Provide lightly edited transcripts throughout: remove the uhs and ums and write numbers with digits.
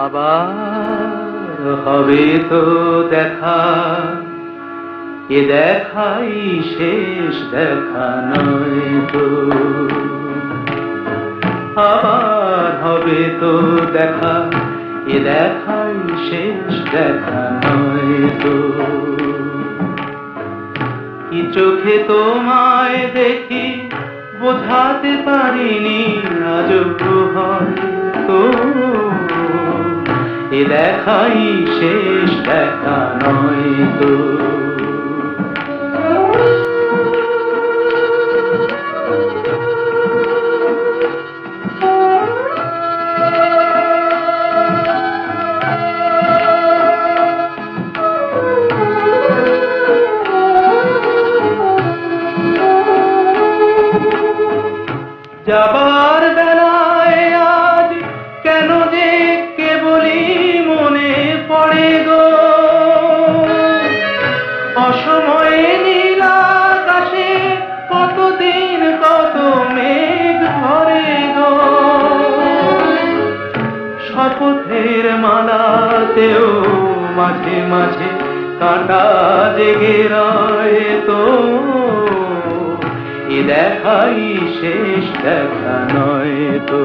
আবার হবে তো দেখা, এ দেখাই শেষ দেখা নয় তো। আবার হবে তো দেখা, এ দেখাই শেষ দেখা নয় তো। কি চোখে তোমায় দেখি বোঝাতে পারিনি আজও হয়তো, এ দেখাই শেষ দেখা নয় তো। যাবার বেলায় আজ কেন যে কেবলই মনে পড়ে গো, অসময়ে নীল আকাশে কতদিন কত মেঘ ধরে গো। শপথের মালাতেও মাঝে মাঝে কাঁটা জেগে রয় তো, এ দেখাই শেষ দেখা নয় তো।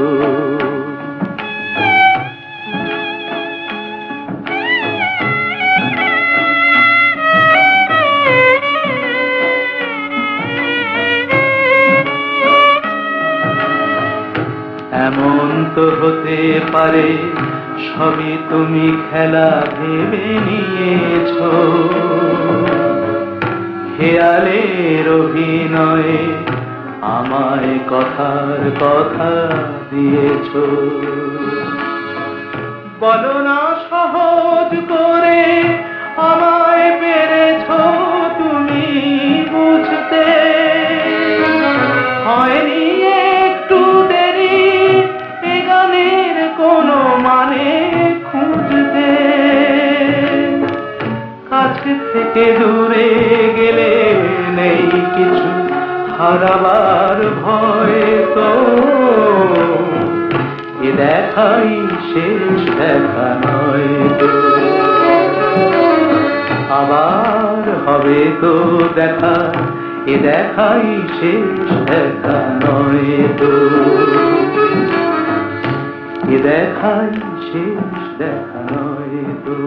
এমন তো হতে পারে সবই তুমি খেলা ভেবে নিয়েছো, খেয়ালের অভিনয়ে আমায় কথার কথা দিয়েছ। বলো না সহজ করে আমায় পেরেছ তুমি বুঝতে, হয়নি একটু দেরি এ গানের কোনো মানে খুঁজতে। কাছে থেকে দূরে গেলে নেই কিছু হারাবার ভয় তো, এ দেখাই শেষ দেখা নয় তো। আবার হবে তো দেখা, এ দেখাই শেষ দেখা নয় তো। এ দেখাই শেষ দেখা নয় তো।